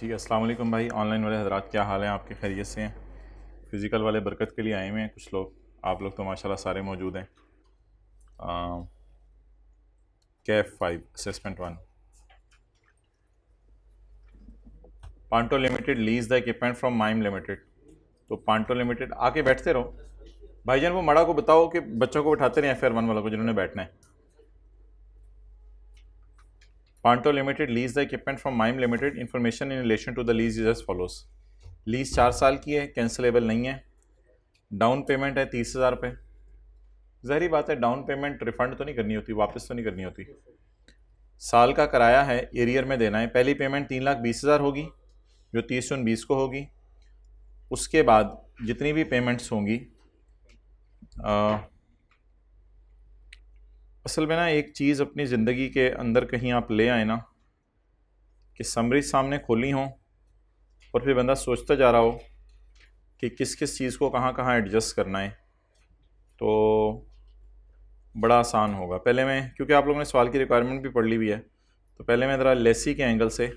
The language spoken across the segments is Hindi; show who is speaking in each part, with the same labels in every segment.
Speaker 1: जी अस्सलाम वालेकुम भाई। ऑनलाइन वाले हजरात क्या हाल है आपके? खैरियत से हैं? फ़िज़िकल वाले बरकत के लिए आए हुए हैं कुछ लोग। आप लोग तो माशाल्लाह सारे मौजूद हैं। CAF 5 assessment 1 Panto limited lease the equipment from Mime limited. तो पांटो लिमिटेड आके बैठते रहो भाईजान। वो मड़ा को बताओ कि बच्चों को बैठाते रहे FR 1 वालों को जिन्होंने बैठना है। Panto limited lease the equipment from Mime limited. Information in relation to the lease is as follows. Lease 4 साल की है, कैंसिलेबल नहीं है। डाउन पेमेंट है 30,000 रुपये। ज़ाहिर बात है डाउन पेमेंट रिफंड तो नहीं करनी होती, वापस तो नहीं करनी होती। साल का किराया है, एरियर में देना है। पहली पेमेंट 3,20,000 होगी जो 30/20 को होगी। उसके बाद जितनी भी पेमेंट्स होंगी, असल में ना एक चीज़ अपनी ज़िंदगी के अंदर कहीं आप ले आए ना कि समरी सामने खोली हों और फिर बंदा सोचता जा रहा हो कि किस किस चीज़ को कहाँ कहाँ एडजस्ट करना है, तो बड़ा आसान होगा। पहले मैं, क्योंकि आप लोगों ने सवाल की रिक्वायरमेंट भी पढ़ ली हुई है, तो पहले मैं ज़रा लेसी के एंगल से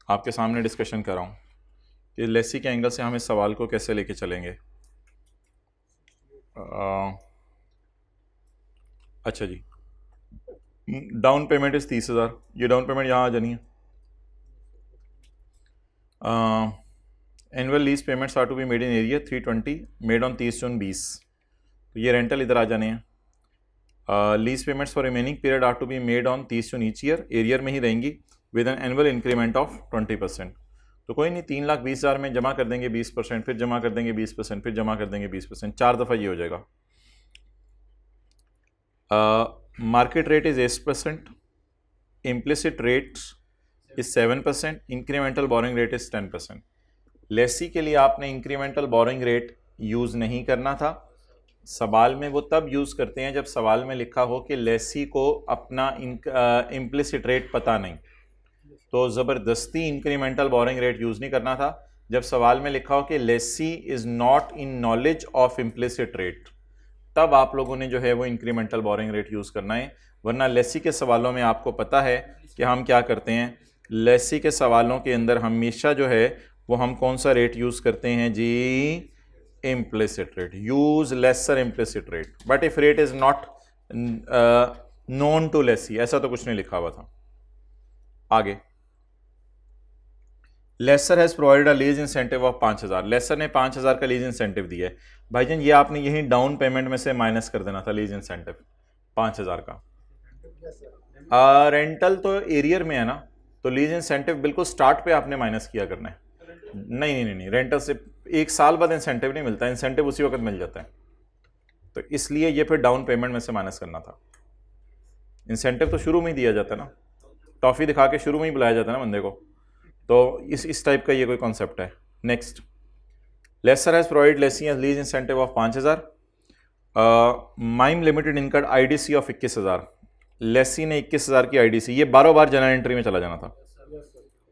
Speaker 1: आपके सामने डिस्कशन कर रहा हूँ कि लेसी के एंगल से हम इस सवाल को कैसे लेके चलेंगे। अच्छा जी, डाउन पेमेंट इज़ 30,000। ये डाउन पेमेंट यहाँ आ जानी है। Annual lease payments are to be made in arrear 320 made on 30/20। तो ये रेंटल इधर आ जाने हैं। Lease payments for remaining period are to be made on 30 June each year. Arrear में ही रहेंगी with an annual increment of 20%। तो कोई नहीं, 3,20,000 में जमा कर देंगे 20%, फिर जमा कर देंगे 20%, फिर जमा कर देंगे 20%। 4 दफ़ा ये हो जाएगा। Market rate is 8%, implicit rate is 7%, incremental borrowing rate is 10%। Lessee के लिए आपने इंक्रीमेंटल बोरिंग रेट यूज़ नहीं करना था। सवाल में वो तब यूज़ करते हैं जब सवाल में लिखा हो कि लेसी को अपना इम्प्लिसिट रेट पता नहीं, तो ज़बरदस्ती इंक्रीमेंटल बोरिंग रेट यूज़ नहीं करना था। जब सवाल में लिखा हो कि lessee is not in knowledge of implicit rate, तब आप लोगों ने जो है वो इंक्रीमेंटल बोरिंग रेट यूज़ करना है। वरना लेसी के सवालों में आपको पता है कि हम क्या करते हैं। लेसी के सवालों के अंदर हमेशा जो है वो हम कौन सा रेट यूज़ करते हैं जी? implicit rate. Use lesser implicit rate, but if rate is not known to lessee, ऐसा तो कुछ नहीं लिखा हुआ था। आगे, lessor has provided a lease incentive of 5,000। Lessor ने 5,000 का लीज इंसेंटिव दिया है। भाईजान ये आपने यही डाउन पेमेंट में से माइनस कर देना था लीज इंसेंटिव 5,000 का। रेंटल तो एरियर में है ना, तो लीज इंसेंटिव बिल्कुल स्टार्ट पे आपने माइनस किया करना है। नहीं नहीं नहीं नहीं, रेंटल से 1 साल बाद इंसेंटिव नहीं मिलता, इंसेंटिव उसी वक्त मिल जाता है। तो इसलिए ये फिर डाउन पेमेंट में से माइनस करना था। इंसेंटिव तो शुरू में ही दिया जाता है ना, टॉफ़ी दिखा के शुरू में ही बुलाया जाता है ना बंदे को। तो इस टाइप का ये कोई कॉन्सेप्ट है। Next, lessor has provide lessee lease incentive of 5,000। Mime limited incurred IDC of 21,000। Lessee ने 21,000 की IDC, ये बारों बार जनरल एंट्री में चला जाना था,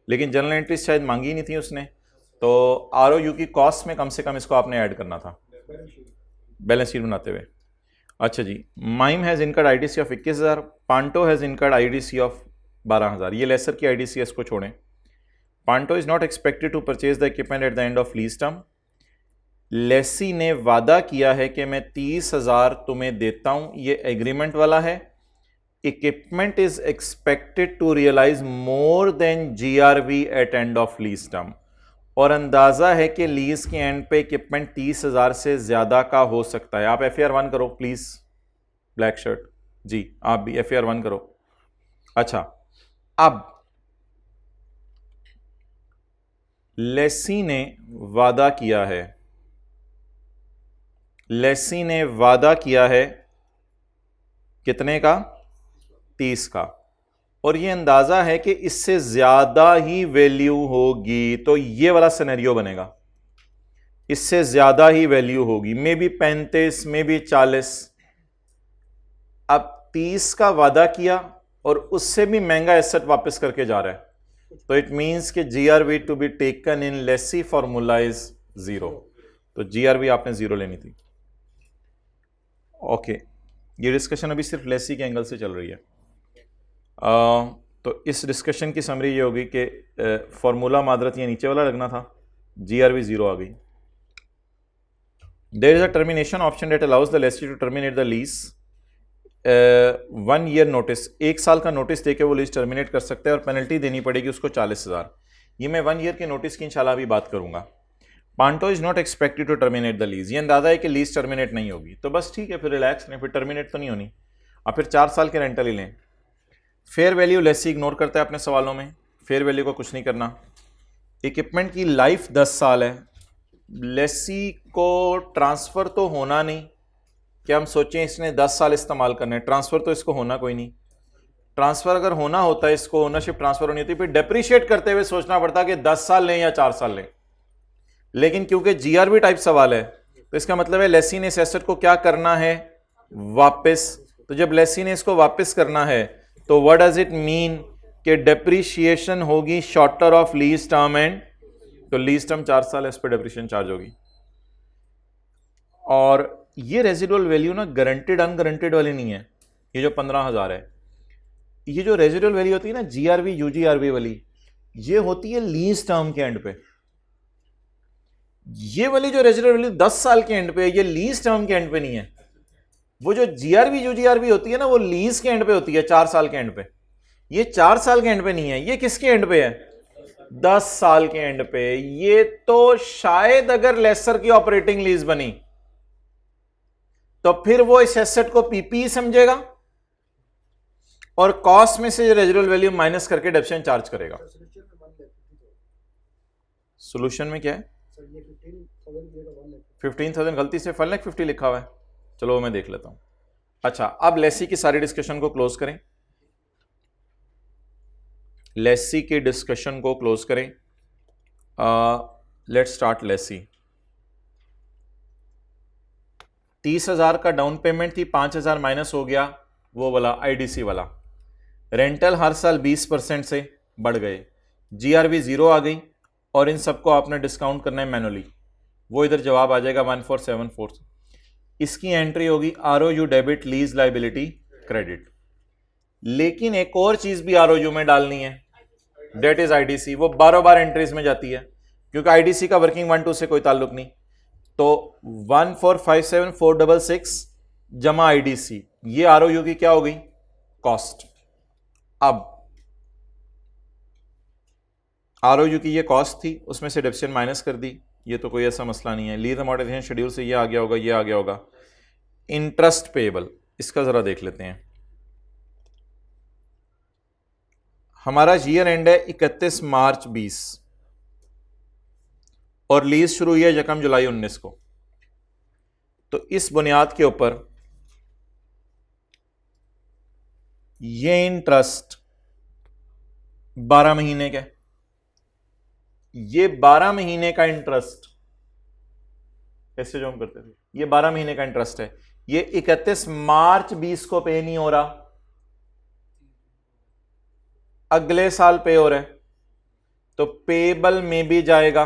Speaker 1: लेकिन जनरल एंट्री शायद मांगी नहीं थी उसने, तो ROU की कॉस्ट में कम से कम इसको आपने ऐड करना था बैलेंस शीट बनाते हुए। अच्छा जी, Mime has incurred IDC of 21,000, Panto has incurred IDC of 12,000। ये लेसर की IDC है, इसको छोड़ें। Panto is not expected to purchase the equipment at the end of lease term. Lessee ने वादा किया है कि मैं 30,000 तुम्हें देता हूं, ये एग्रीमेंट वाला है। Equipment is expected to realise more than GRV at end of lease term, और अंदाजा है कि लीज के एंड पे इक्विपमेंट 30,000 से ज्यादा का हो सकता है। आप FR 1 करो प्लीज, ब्लैक शर्ट जी, आप भी FR 1 करो। अच्छा, अब लेसी ने वादा किया है, लेसी ने वादा किया है कितने का? 30 का, और ये अंदाजा है कि इससे ज्यादा ही वैल्यू होगी। तो ये वाला सिनेरियो बनेगा, इससे ज्यादा ही वैल्यू होगी, मे बी 35, मे बी 40। अब 30 का वादा किया और उससे भी महंगा एसेट वापस करके जा रहा है, तो इट मींस कि GRV to be taken in lessee formula is 0। तो GRV आपने 0 लेनी थी। ओके, ये डिस्कशन अभी सिर्फ लेसी के एंगल से चल रही है। तो इस डिस्कशन की समरी ये होगी कि फॉर्मूला मादरत ये नीचे वाला लगना था, GRV 0 आ गई। There is a termination option date allows the lessee to terminate the lease 1 year notice, 1 साल का नोटिस देके वो लीज टर्मिनेट कर सकते हैं और पेनल्टी देनी पड़ेगी उसको 40,000। ये मैं 1 ईयर के नोटिस की इंशाल्लाह अभी बात करूंगा। Panto is not expected to terminate the lease, ये अंदाजा है कि लीज टर्मिनेट नहीं होगी, तो बस ठीक है, फिर रिलैक्स नहीं, फिर टर्मिनेट तो नहीं होनी, अब फिर 4 साल के रेंटल ही लें। फेयर वैल्यू लेसी इग्नोर करता है अपने सवालों में, फेयर वैल्यू को कुछ नहीं करना। इक्विपमेंट की लाइफ 10 साल है, लेसी को ट्रांसफ़र तो होना नहीं कि हम सोचें इसने 10 साल इस्तेमाल करने हैं, ट्रांसफ़र तो इसको होना कोई नहीं। ट्रांसफ़र अगर होना होता है, इसको ओनरशिप ट्रांसफ़र होनी होती है, फिर डेप्रीशिएट करते हुए सोचना पड़ता कि 10 साल लें या 4 साल लें। लेकिन क्योंकि GRV टाइप सवाल है तो इसका मतलब है लेसी ने इस एसेट को क्या करना है, वापस। तो जब लेसी ने इसको वापस करना है तो व्हाट डज इट मीन कि डेप्रीशिएशन होगी shorter of lease term and, तो लीज टर्म 4 साल है, इस पर डेप्रीशिएशन चार्ज होगी। और ये रेजिडुअल वैल्यू ना गारंटेड अनगारंटेड वाली नहीं है, ये जो 15,000 है, ये जो रेजिडुअल वैल्यू होती है ना GRV UGRV वाली, ये होती है लीज टर्म के एंड पे। ये वाली जो रेजिडुअल वैल्यू 10 साल के एंड पे है, ये लीज टर्म के एंड पे नहीं है। वो जो GRV UGRV होती है ना, वो लीज के एंड पे होती है, 4 साल के एंड पे। ये 4 साल के एंड पे नहीं है, ये किसके एंड पे है, 10 साल के एंड पे। ये तो शायद अगर लेसर की ऑपरेटिंग लीज बनी तो फिर वो इस एसेट को PPE समझेगा और कॉस्ट में से रेजिडुअल वैल्यू माइनस करके डेप्रिसिएशन चार्ज करेगा। सॉल्यूशन में क्या है, 15,000 गलती से 1,50,000 लिखा हुआ है, चलो वो मैं देख लेता हूं। अच्छा, अब लेसी की सारी डिस्कशन को क्लोज करें, लेसी की डिस्कशन को क्लोज करें। Let's start Lesi. 30,000 का डाउन पेमेंट थी, 5,000 माइनस हो गया वो वाला IDC वाला। रेंटल हर साल 20% से बढ़ गए, GRV 0 आ गई और इन सबको आपने डिस्काउंट करना है मैनुअली, वो इधर जवाब आ जाएगा 1474। इसकी एंट्री होगी ROU debit lease liability credit. लेकिन एक और चीज भी ROU में डालनी है, डेट इज IDC, वो बार बार एंट्रीज में जाती है क्योंकि IDC का वर्किंग 1-2 से कोई ताल्लुक नहीं। तो 1457,466 जमा IDC, ये ROU की क्या हो गई, कॉस्ट। अब ROU की ये कॉस्ट थी, उसमें से डेप्रिसिएशन माइनस कर दी, ये तो कोई ऐसा मसला नहीं है। लीज अमॉर्टाइजेशन शेड्यूल से ये आ गया होगा, ये आ गया होगा। इंटरेस्ट पेएबल, इसका जरा देख लेते हैं। हमारा ईयर एंड है 31 मार्च 20 और लीज शुरू हुई है 1 जुलाई 19 को। तो इस बुनियाद के ऊपर ये इंटरेस्ट 12 महीने का, ये 12 महीने का इंटरेस्ट, ऐसे जो हम करते थे, ये 12 महीने का इंटरेस्ट है। ये 31 मार्च 20 को पे नहीं हो रहा, अगले साल पे हो रहा है, तो पेबल में भी जाएगा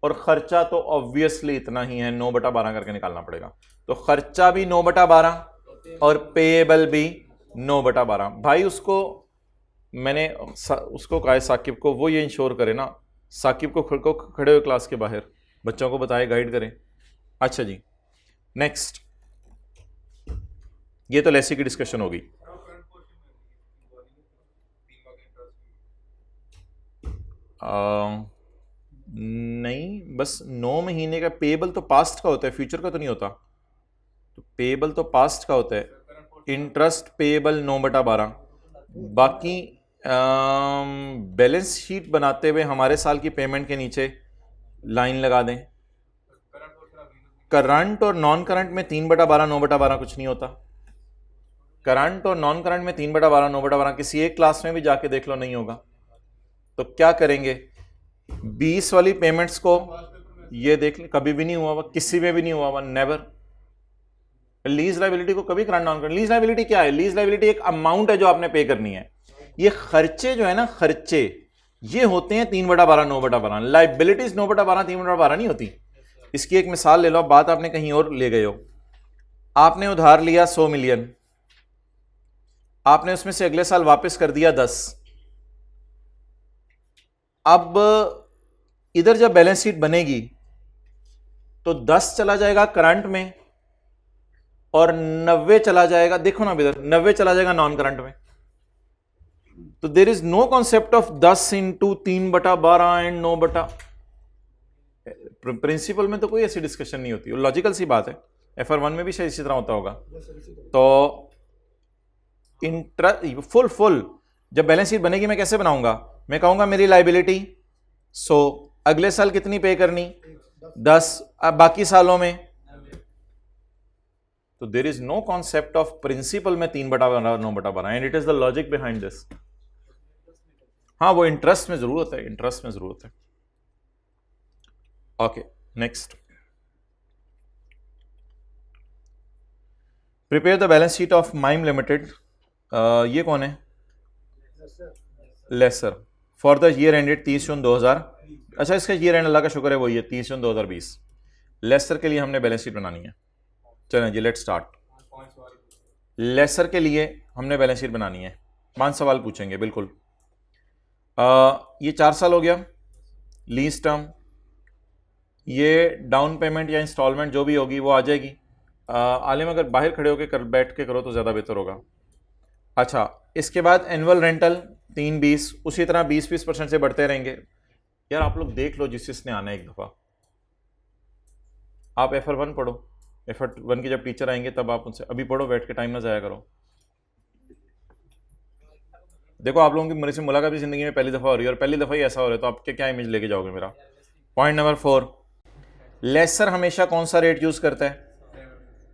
Speaker 1: और खर्चा तो ऑब्वियसली इतना ही है, 9/12 करके निकालना पड़ेगा। तो खर्चा भी 9/12 और पेबल भी 9/12। भाई उसको मैंने उसको कहा है साकिब को, वो ये इंश्योर करे ना, साकिब को खड़े हुए क्लास के बाहर बच्चों को बताए, गाइड करें। अच्छा जी, नेक्स्ट, ये तो लेसी की डिस्कशन होगी। नहीं, बस 9 महीने का पेबल तो पास्ट का होता है, फ्यूचर का तो नहीं होता। तो पेबल तो पास्ट का होता है, इंटरेस्ट पेबल 9/12। बाकी बैलेंस शीट बनाते हुए हमारे साल की पेमेंट के नीचे लाइन लगा दें। करंट और नॉन करंट में 3/12 9/12 कुछ नहीं होता। करंट और नॉन करंट में 3/12 9/12 किसी एक क्लास में भी जाके देख लो, नहीं होगा। तो क्या करेंगे, 20 वाली पेमेंट्स को ये देख लें, कभी भी नहीं हुआ हुआ, किसी में भी नहीं हुआ हुआ, नेवर। लीज लाइबिलिटी को कभी current non current, lease liability क्या है, लीज लाइबिलिटी एक अमाउंट है जो आपने पे करनी है। ये खर्चे जो है ना, खर्चे ये होते हैं 3/12 9/12। लाइबिलिटीज 9/12 3/12 नहीं होती। इसकी एक मिसाल ले लो, बात आपने कहीं और ले गए हो। आपने उधार लिया 100 मिलियन, आपने उसमें से अगले साल वापस कर दिया 10, अब इधर जब बैलेंस शीट बनेगी तो 10 चला जाएगा करंट में और 90 चला जाएगा, देखो ना इधर 90 चला जाएगा नॉन करंट में। तो there is no concept of 10 into 3/12 and 9 बटा। प्रिंसिपल में तो कोई ऐसी डिस्कशन नहीं होती, लॉजिकल सी बात है। FR1 में भी शायद इसी तरह होता होगा। तो फुल जब बैलेंस शीट बनेगी मैं कैसे बनाऊंगा, मैं कहूंगा मेरी लाइबिलिटी 100, अगले साल कितनी पे करनी 10, अब बाकी सालों में। तो there is no concept of principle में 3/9/12 and it is the logic behind this. हाँ वो इंटरेस्ट में जरूरत है, इंटरेस्ट में जरूरत है। Okay next, prepare the balance sheet of Mime Limited. ये कौन है, lessor, for the year ended 30 June 2000। अच्छा इसका ईयर एंड अल्लाह का शुक्र है वही है 30 जून 2020। लेसर के लिए हमने बैलेंस शीट बनानी है। चलें जी लेट स्टार्ट। लेसर के लिए हमने बैलेंस शीट बनानी है, 5 सवाल पूछेंगे बिल्कुल। ये 4 साल हो गया लीज टर्म, ये डाउन पेमेंट या इंस्टॉलमेंट जो भी होगी वो आ जाएगी। आलिम अगर बाहर खड़े होकर बैठ के करो तो ज़्यादा बेहतर होगा। अच्छा इसके बाद एनुअल रेंटल 320, उसी तरह 20% से बढ़ते रहेंगे। यार आप लोग देख लो जिसने आना है एक दफ़ा, आप FR1 पढ़ो, FR1 की जब टीचर आएंगे तब आप उनसे अभी पढ़ो, बैठ के टाइम ना ज़ाया करो। देखो आप लोगों की मेरे से मुलाकात भी ज़िंदगी में पहली दफ़ा हो रही है और पहली दफ़ा ही ऐसा हो रहा है, तो आप क्या इमेज लेके जाओगे मेरा। पॉइंट नंबर 4, लेसर हमेशा कौन सा रेट यूज़ करता है,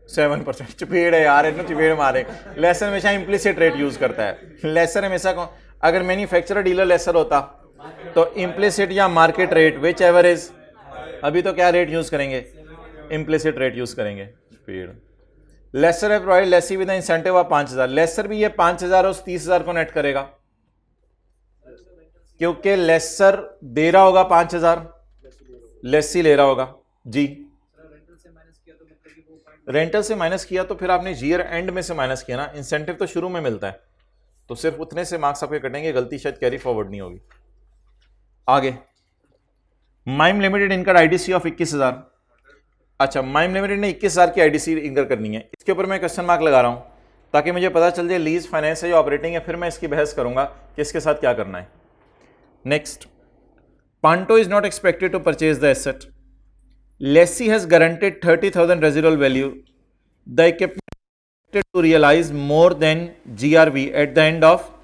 Speaker 1: 7%। चपेड़ है यार, इतना चपेड़ मारे। लेसर हमेशा इम्प्लिसिट रेट यूज़ करता है। लेसर हमेशा अगर मैन्युफैक्चरर डीलर लेसर होता तो इम्प्लिसिट या market rate whichever is, अभी तो क्या रेट यूज़ करेंगे, इम्प्लिसिट रेट यूज़ करेंगे। स्पीड लेसर है provide lessee with incentive of 5000। Lessor भी ये 5000 उस 30,000 को नेट करेगा, क्योंकि लेसर दे रहा होगा 5000, लेसी ले रहा होगा जी। रेंटल से माइनस किया तो फिर आपने ईयर एंड में से माइनस किया ना, इंसेंटिव तो शुरू में मिलता है, तो सिर्फ उतने से मार्क्स आपके कटेंगे, गलती शायद कैरी फॉरवर्ड नहीं होगी। आगे mime limited income IDC of 21,000। अच्छा माइम लिमिटेड ने 21,000 की आईडीसी इनकर करनी है, इसके ऊपर मैं क्वेश्चन मार्क लगा रहा हूं ताकि मुझे पता चल जाए लीज फाइनेंस है या ऑपरेटिंग है, फिर मैं इसकी बहस करूंगा कि इसके साथ क्या करना है। Next, Panto is not expected to purchase the asset, lessee has guaranteed 30,000 residual value, the equipment to realise more than GRV at the end of.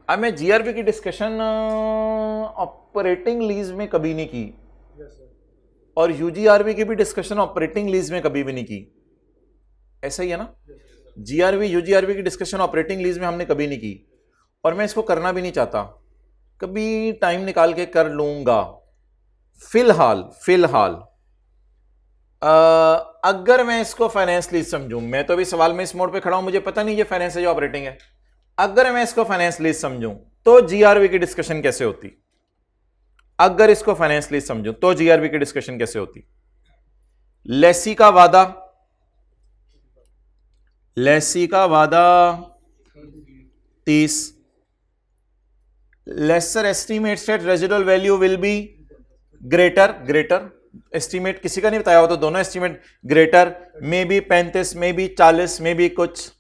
Speaker 1: अब मैं जीआरवी की डिस्कशन ऑपरेटिंग लीज में कभी नहीं की और यूजीआरवी की भी डिस्कशन ऑपरेटिंग लीज में कभी भी नहीं की, ऐसा ही है ना। जीआरवी यूजीआरवी की डिस्कशन ऑपरेटिंग लीज में हमने कभी नहीं की और मैं इसको करना भी नहीं चाहता, कभी टाइम निकाल के कर लूंगा। फिलहाल अगर मैं इसको फाइनेंस लीज समझूं, मैं तो भी सवाल में इस मोड पे खड़ा हूं, मुझे पता नहीं ये फाइनेंस है या ऑपरेटिंग है, अगर मैं इसको फाइनेंस लीज समझूं तो जीआरवी की डिस्कशन कैसे होती, अगर इसको फाइनेंस लीज समझूं तो जीआरवी की डिस्कशन कैसे होती। लेसी का वादा 30, lessor estimates that residual value will be greater, estimate किसी का नहीं बताया हो तो दोनों estimate greater, may be 35, may be 40, may be कुछ।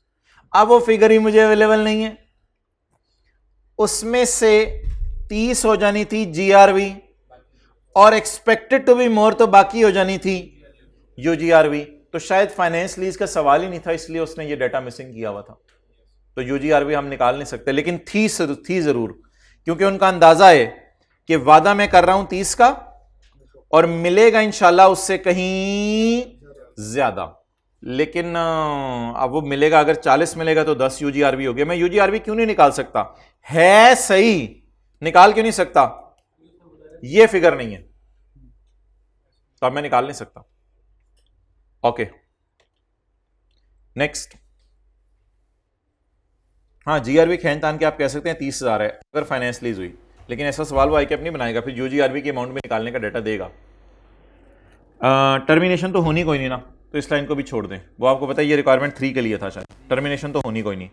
Speaker 1: अब वो फिगर ही मुझे अवेलेबल नहीं है, उसमें से 30 हो जानी थी जीआरवी और एक्सपेक्टेड टू बी मोर तो बाकी हो जानी थी यूजीआरवी। तो शायद फाइनेंस लीज का सवाल ही नहीं था, इसलिए उसने ये डाटा मिसिंग किया हुआ था। तो यूजीआरवी हम निकाल नहीं सकते, लेकिन थी जरूर, क्योंकि उनका अंदाजा है कि वादा मैं कर रहा हूं 30 का और मिलेगा इंशाल्लाह उससे कहीं ज्यादा, लेकिन अब वो मिलेगा, अगर 40 मिलेगा तो 10 यूजीआरवी हो गया। मैं यूजीआरवी क्यों नहीं निकाल सकता, है सही, निकाल क्यों नहीं सकता, ये फिगर नहीं है तो अब मैं निकाल नहीं सकता। ओके नेक्स्ट, हाँ जीआरवी खैन तान के आप कह सकते हैं 30,000 है अगर फाइनेंस लीज हुई, लेकिन ऐसा सवाल वो आईकैप नहीं बनाएगा, फिर यूजीआरवी के अमाउंट में निकालने का डाटा देगा। टर्मिनेशन तो होनी कोई नहीं ना, तो इस लाइन को भी छोड़ दें, वो आपको पता है ये रिक्वायरमेंट 3 के लिए था शायद, टर्मिनेशन तो होनी कोई नहीं,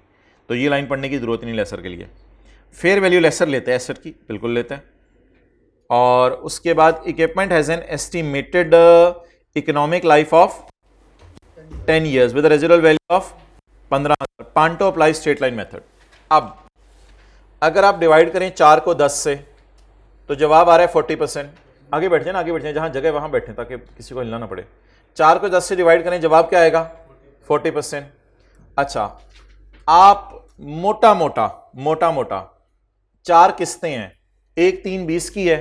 Speaker 1: तो ये लाइन पढ़ने की जरूरत नहीं लेसर के लिए। फेयर वैल्यू लेसर लेते हैं एसेट की, बिल्कुल लेते हैं। और उसके बाद equipment has an estimated economic life of 10 years with residual value of 15,000. Panto apply straight line method. अब अगर आप डिवाइड करें 4 को 10 से तो जवाब आ रहा है 40%. आगे बैठ जाए ना, आगे बैठ जाए, जहां जगह वहां बैठे ताकि किसी को हिलना ना पड़े. 4 को 10 से डिवाइड करें, जवाब क्या आएगा? 40%. अच्छा, आप मोटा मोटा 4 किस्तें हैं, एक 3-20 की है,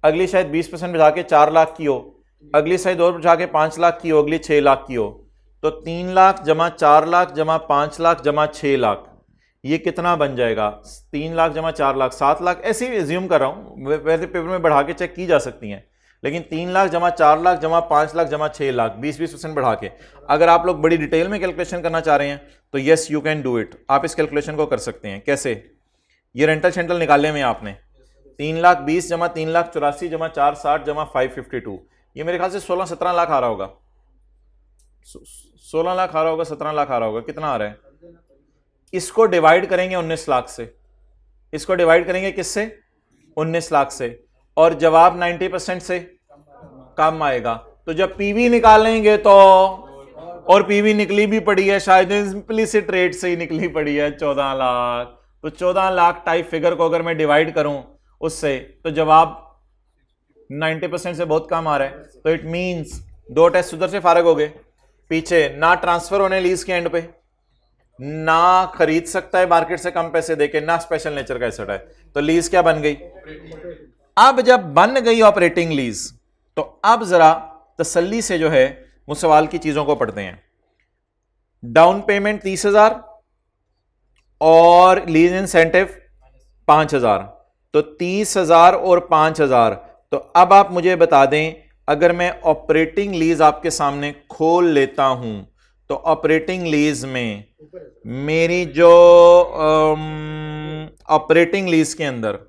Speaker 1: अगली शायद 20% बढ़ा के 4 लाख की हो, अगली शायद और बढ़ा के 5 लाख की हो, अगली 6 लाख की हो. तो 3 लाख जमा 4 लाख जमा 5 लाख जमा 6 लाख, ये कितना बन जाएगा? 3 लाख जमा 4 लाख 7 लाख. ऐसे ही एज्यूम कर रहा हूं, वैसे पेपर में बढ़ा के चेक की जा सकती हैं, लेकिन 3 लाख जमा 4 लाख जमा 5 लाख जमा 6 लाख 20% बढ़ा के. अगर आप लोग बड़ी डिटेल में कैलकुलेशन करना चाह रहे हैं तो yes you can do it. आप इस कैलकुलेशन को कर सकते हैं. कैसे? ये रेंटल शेंटल निकाले में आपने 3 लाख 20 जमा 3 लाख 84 जमा 4 60 जमा 552, ये मेरे ख्याल से 16-17 लाख आ रहा होगा. 16 लाख आ रहा होगा, 17 लाख आ रहा होगा. कितना आ रहा है? इसको डिवाइड करेंगे 19 लाख से, इसको डिवाइड करेंगे किससे? 19 लाख से, और जवाब 90% से कम आएगा. तो जब पीवी निकालेंगे तो, और पीवी निकली भी पड़ी है, शायद इंप्लिसिट रेट से ही निकली पड़ी है 14 लाख. तो 14 लाख टाइप फिगर को अगर मैं डिवाइड करूं उससे तो जवाब 90% से बहुत कम आ रहा है. तो इट मींस 2 टेस्ट उधर से फारग हो गए. पीछे ना ट्रांसफर होने लीज के एंड पे, ना खरीद सकता है मार्केट से कम पैसे देके, ना स्पेशल नेचर का एसेट है. तो लीज क्या बन गई? अब जब बन गई ऑपरेटिंग लीज, तो अब जरा तसल्ली से जो है वो सवाल की चीजों को पढ़ते हैं. डाउन पेमेंट 30,000 और लीज इंसेंटिव 5,000, तो 30,000 और 5,000. तो अब आप मुझे बता दें, अगर मैं ऑपरेटिंग लीज आपके सामने खोल लेता हूं तो ऑपरेटिंग लीज में मेरी जो ऑपरेटिंग लीज के अंदर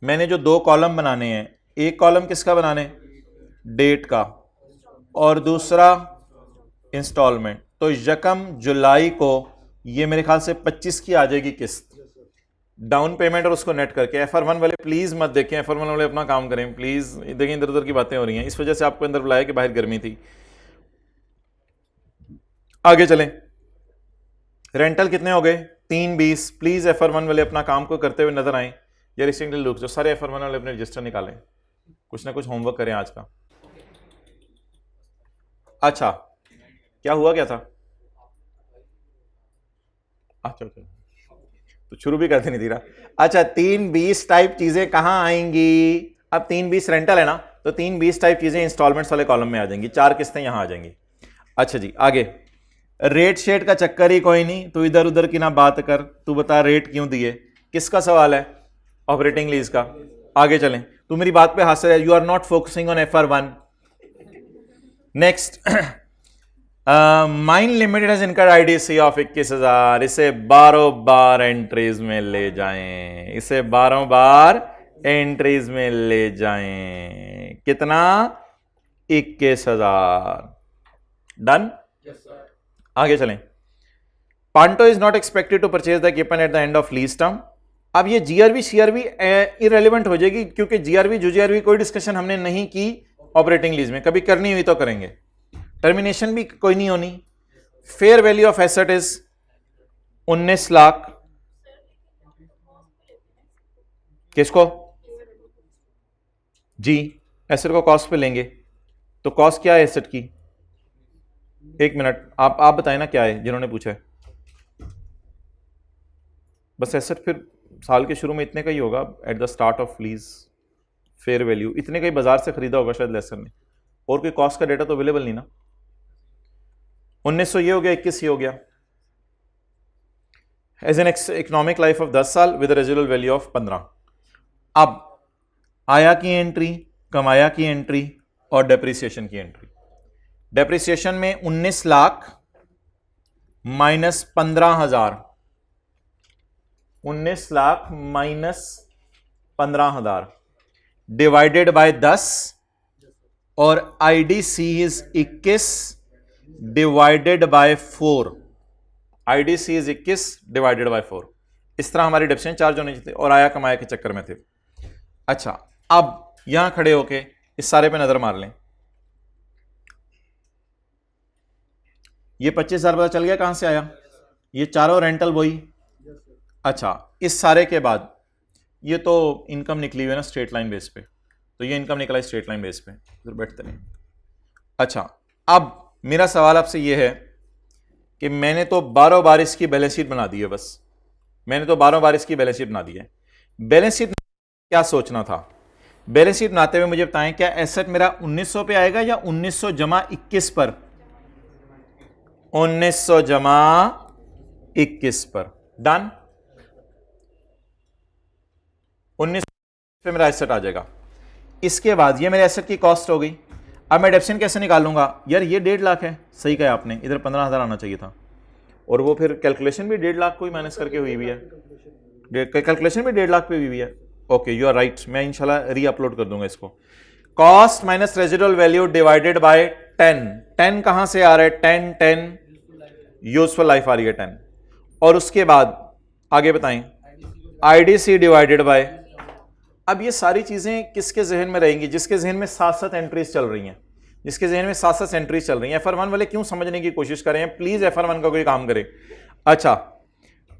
Speaker 1: मैंने जो 2 कॉलम बनाने हैं, एक कॉलम किसका बनाने? डेट का, और दूसरा इंस्टॉलमेंट. तो यकम जुलाई को ये मेरे ख्याल से 25 की आ जाएगी किस्त, डाउन पेमेंट और उसको नेट करके. FR1 वाले प्लीज मत देखें, FR1 वाले अपना काम करें प्लीज. देखें इधर उधर की बातें हो रही हैं, इस वजह से आपको अंदर बुलाया कि बाहर गर्मी थी. आगे चलें. रेंटल कितने हो गए? 320. प्लीज FR1 वाले अपना काम को करते हुए नजर आए. या रिसेंटली लुक जो सारे FR1 वाले अपने रजिस्टर निकालें, कुछ ना कुछ होमवर्क करें आज का. अच्छा, क्या हुआ क्या था? अच्छा, तो शुरू भी करते नहीं दे रहा. अच्छा, 320 टाइप चीजें कहां आएंगी? अब 320 रेंटल है ना, तो 320 टाइप चीजें इंस्टॉलमेंट्स वाले कॉलम में आ जाएंगी. 4 किस्तें यहां आ जाएंगी. अच्छा जी, आगे. रेट शेट का चक्कर ही कोई नहीं, तू इधर उधर की ना बात कर. तू बता रेट क्यों दिए? किसका सवाल है? ऑपरेटिंग लीज का. आगे चलें. तू मेरी बात पे हासिल है. You are not focusing on FR1. Next, Mine Limited has incurred IDC of 21,000. इसे 12 बार एंट्रीज में ले जाएं, इसे 12 बार एंट्रीज में ले जाएं. कितना? 21,000. डन. आगे चलें. Panto is not expected to purchase the equipment at the end of lease term. अब ये GRV CRV इररेलेवेंट हो जाएगी, क्योंकि GRV GRV कोई डिस्कशन हमने नहीं की ऑपरेटिंग लीज में. कभी करनी हुई तो करेंगे. टर्मिनेशन भी कोई नहीं होनी. Fair value of asset is 19 lakh. किसको? जी, एसेट को कॉस्ट पे लेंगे. तो कॉस्ट क्या है एसेट की? 1 मिनट, आप बताएं ना क्या है, जिन्होंने पूछा है. बस एसेट फिर साल के शुरू में इतने का ही होगा, at the start of lease. Fair value इतने का ही बाजार से खरीदा होगा शायद लेसर ने, और कोई कॉस्ट का डेटा तो अवेलेबल नहीं ना. 1900 ये हो गया, 21 ये हो गया. As an economic life of 10 साल विद रेजिडुअल वैल्यू ऑफ 15. अब आया की एंट्री, कमाया की एंट्री और डेप्रिसिएशन की एंट्री. डेप्रिसिएशन में 19 lakh minus 15,000, 19 lakh minus 15,000 divided by 10, और IDC is 21 divided by 4. IDC is 21 divided by 4. इस तरह हमारी डेप्रिसिएशन चार्ज होने चाहिए और आया कमाया के चक्कर में थे. अच्छा, अब यहां खड़े होके इस सारे पे नजर मार लें। ये 25,000 पता चल गया कहां से आया, ये चारों रेंटल वही। अच्छा, इस सारे के बाद ये तो इनकम निकली हुई है ना स्ट्रेट लाइन बेस पे, तो ये इनकम निकला है स्ट्रेट लाइन बेस पे, फिर बैठते नहीं। अच्छा, अब मेरा सवाल आपसे ये है कि मैंने तो बारह बार इसकी बैलेंस शीट बना दी है, बस मैंने तो बारह बार इसकी बैलेंस शीट बना दी है। बैलेंस शीट क्या सोचना था, बैलेंस शीट बनाते हुए मुझे बताएं क्या एसेट मेरा 1900 पे आएगा या 1900 जमा 21 पर? 1900 जमा 21 पर, डन। 1900 पे मेरा एसेट आ जाएगा। इसके बाद ये मेरे एसेट की कॉस्ट हो गई। अब मैं डेप्शन कैसे निकालूंगा? यार ये 1.5 लाख है, सही कहा आपने, इधर 15,000 आना चाहिए था, और वो फिर कैलकुलेशन भी 1.5 लाख को ही माइनस करके हुई भी है, कैलकुलेशन भी 1.5 लाख पे हुई भी है। ओके, यू आर राइट, मैं इंशाल्लाह री अपलोड कर दूंगा इसको। Cost minus residual value divided by 10, 10 कहां से आ रहा है? 10 10 यूजफुल लाइफ आ रही है 10, और उसके बाद आगे बताएं आईडीसी डिवाइडेड बाय। अब ये सारी चीजें किसके जहन में रहेंगी? जिसके जहन में साथ साथ एंट्रीज चल रही हैं, जिसके जहन में साथ साथ एंट्रीज चल रही हैं। FR1 वाले क्यों समझने की कोशिश कर रहे हैं, प्लीज FR1 का कोई काम करे। अच्छा,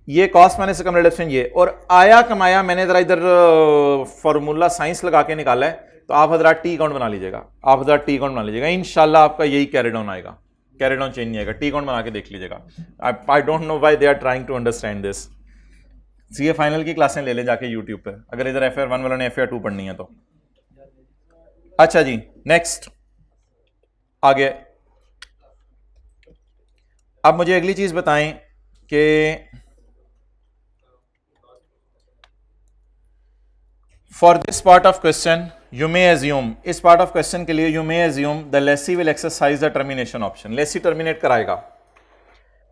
Speaker 1: ये कॉस्ट माइनस इनकम रिडक्शन, ये और आया कमाया मैंने जरा इधर फॉर्मूला साइंस लगा के निकाला है, तो आप हजरात टी अकाउंट बना लीजिएगा, आप हजरात टी अकाउंट बना लीजिएगा, इंशाल्लाह आपका यही कैरी डाउन आएगा, कैरी डाउन चेंज नहीं आएगा, टी अकाउंट बना के देख लीजिएगा। I don't know why they are trying to understand this. CA final की क्लासें ले लें जाके यूट्यूब पे, अगर इधर FR1 वालों ने FR2 पढ़नी है तो। अच्छा जी, नेक्स्ट आगे। अब मुझे अगली चीज बताएं कि for this part of question you may assume, इस पार्ट ऑफ क्वेश्चन के लिए you may assume the lessee will exercise the termination option. Lessee terminate कराएगा।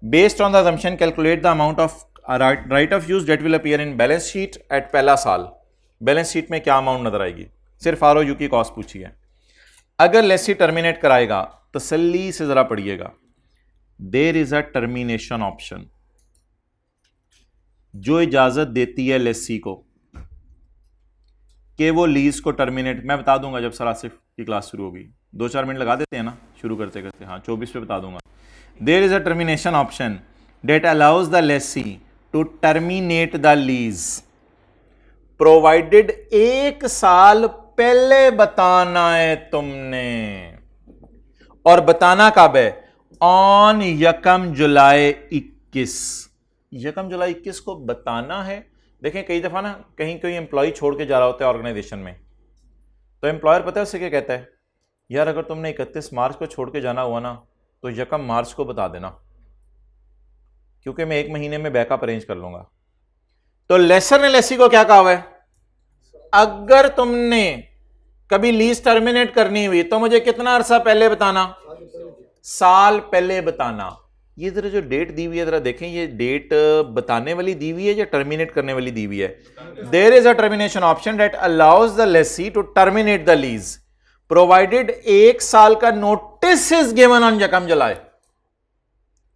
Speaker 1: Based on the assumption calculate the amount of right of use date will appear in balance sheet at पहला साल। बैलेंस शीट में क्या अमाउंट नजर आएगी? सिर्फ ROU की कॉस्ट पूछी है। अगर लेसी टर्मिनेट कराएगा तसल्ली से जरा पढ़िएगा, there is a termination option जो इजाजत देती है लेसी को कि वो लीज को टर्मिनेट, मैं बता दूंगा जब सर आसिफ की क्लास शुरू होगी, 2-4 मिनट लगा देते हैं ना शुरू करते करते, हाँ 24 पे बता दूंगा। There is a termination option date allows the lessee to terminate the lease provided 1 साल पहले बताना है तुमने, और बताना कब है? ऑन 1 जुलाई 21। 1 जुलाई 21 को बताना है। देखें कई दफा ना कहीं कोई एम्प्लॉय छोड़ के जा रहा होता है ऑर्गेनाइजेशन में, तो एम्प्लॉयर पता है उससे क्या कहता है? यार अगर तुमने 31 मार्च को छोड़ के जाना हुआ ना तो 1 मार्च को बता देना, क्योंकि मैं 1 महीने में बैकअप अरेंज कर लूंगा। तो लेसर ने लेसी को क्या कहा हुआ है? अगर तुमने कभी लीज टर्मिनेट करनी हुई तो मुझे कितना अरसा पहले बताना? साल पहले बताना। ये जरा जो डेट दी हुई है जरा देखें, ये डेट बताने वाली दी हुई है या टर्मिनेट करने वाली दी हुई है? There is a termination option that allows the lessee to terminate the lease provided 1 साल का notice is given on 1 July.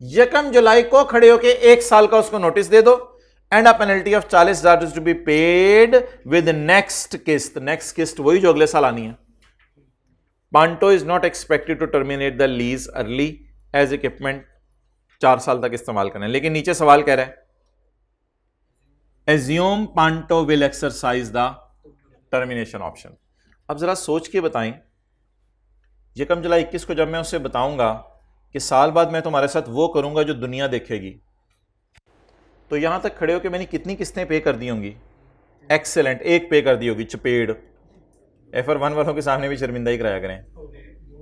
Speaker 1: 1 जुलाई को खड़े होके 1 साल का उसको नोटिस दे दो, and a penalty of 40,000 is to be paid with next किस्त। नेक्स्ट किस्त वही जो अगले साल आनी है। Panto is not expected to terminate the lease early as equipment 4 साल तक इस्तेमाल करना है। लेकिन नीचे सवाल कह रहा है assume Panto will exercise the termination option. अब जरा सोच के बताएं, 1 जुलाई 21 को जब मैं उससे बताऊंगा कि साल बाद मैं तुम्हारे साथ वो करूंगा जो दुनिया देखेगी, तो यहां तक खड़े होकर मैंने कितनी किस्तें पे कर दी होंगी? एक्सेलेंट, 1 पे कर दी होगी, चपेड़। FR1 वालों के सामने भी शर्मिंदा ही कराया करें।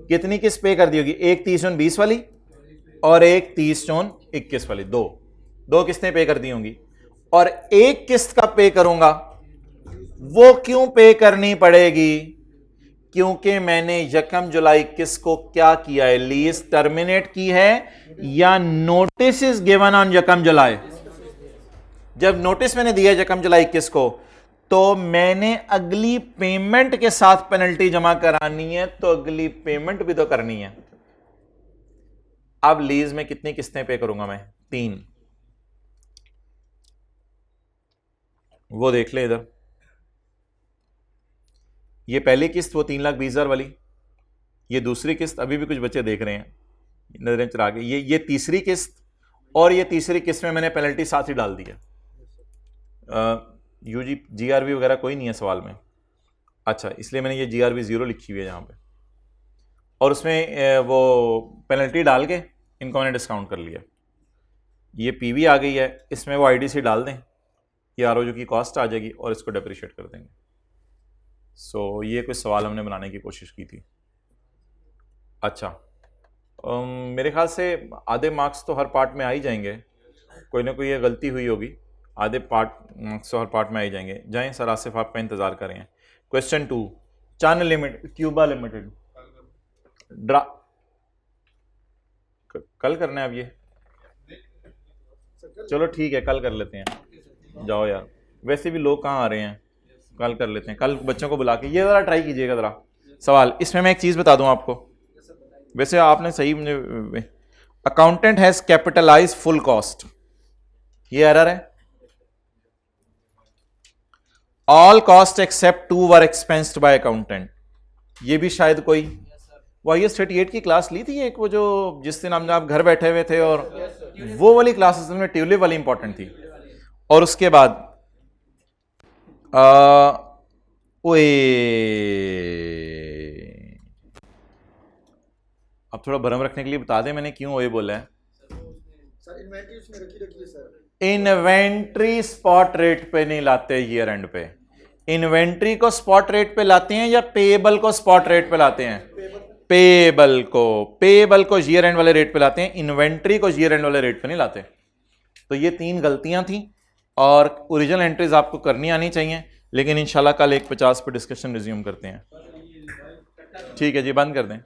Speaker 1: कितनी किस्त पे कर दी होगी? 1 30/20 वाली और 1 30/21 वाली, दो किस्तें पे कर दी होंगी। और 1 किस्त का पे करूंगा, वो क्यों पे करनी पड़ेगी? क्योंकि मैंने 1 जुलाई 21 को क्या किया है? लीज टर्मिनेट की है, या नोटिस इज गिवन ऑन 1 जुलाई। जब नोटिस मैंने दिया 1 जुलाई 21 को, तो मैंने अगली पेमेंट के साथ पेनल्टी जमा करानी है, तो अगली पेमेंट भी तो करनी है। अब लीज में कितनी किस्तें पे करूंगा मैं? 3। वो देख ले इधर, ये पहली किस्त वो 3,20,000 वाली, ये दूसरी किस्त, अभी भी कुछ बच्चे देख रहे हैं नजरें चला के, ये तीसरी किस्त, और ये तीसरी किस्त में मैंने पेनल्टी साथ ही डाल दी है। यूजी जीआरबी वगैरह कोई नहीं है सवाल में, अच्छा इसलिए मैंने ये जीआरबी 0 लिखी हुई है यहाँ पे, और उसमें वो पेनल्टी डाल के इनको मैंने डिस्काउंट कर लिया। ये पीवी आ गई है, इसमें वो आईडीसी डाल दें, ये आरओजू की कॉस्ट आ जाएगी और इसको डेप्रिशिएट कर देंगे। सो ये कुछ सवाल हमने बनाने की कोशिश की थी। अच्छा मेरे ख्याल से आधे मार्क्स तो हर पार्ट में आ ही जाएंगे, कोई ना कोई ये गलती हुई होगी, आधे मार्क्स तो हर पार्ट में आ ही जाएंगे। जाएं सर आसिफ आपका इंतज़ार करें। क्वेश्चन 2, चान लिमिटेड क्यूबा लिमिटेड कल करना है अब ये, चलो ठीक है कल कर लेते हैं। जाओ यार, वैसे भी लोग कहाँ आ रहे हैं, कल कर लेते हैं। कल बच्चों को बुला के ये ज़रा ट्राई कीजिएगा ज़रा सवाल। इसमें मैं एक चीज़ बता दूं आपको, वैसे आपने सही मुझे, accountant has capitalize full cost, ये एरर है। All cost except 2 were expensed by accountant, ये भी शायद कोई वो IAS 38 की क्लास ली थी एक, वो जो जिस दिन आप घर बैठे हुए थे, और वो वाली क्लासेस में ट्यूलिप वाली इंपॉर्टेंट थी। और उसके बाद ओए अब थोड़ा भरम रखने के लिए बता दें मैंने क्यों ओए बोला है।
Speaker 2: सर इन्वेंट्री उसमें रखी है सर,
Speaker 1: इन्वेंट्री स्पॉट रेट पे नहीं लाते ईयर एंड पे, इन्वेंट्री को स्पॉट रेट पे लाते हैं या पेएबल को स्पॉट रेट पे लाते हैं? पेएबल को ईयर एंड वाले रेट पे लाते हैं, इन्वेंट्री को ईयर एंड वाले रेट पे नहीं लाते। तो ये 3 गलतियां थी, और ओरिजिनल एंट्रीज आपको करनी आनी चाहिए, लेकिन इंशाल्लाह कल 1:50 पे डिस्कशन रिज्यूम करते हैं। ठीक है जी, बंद कर दें।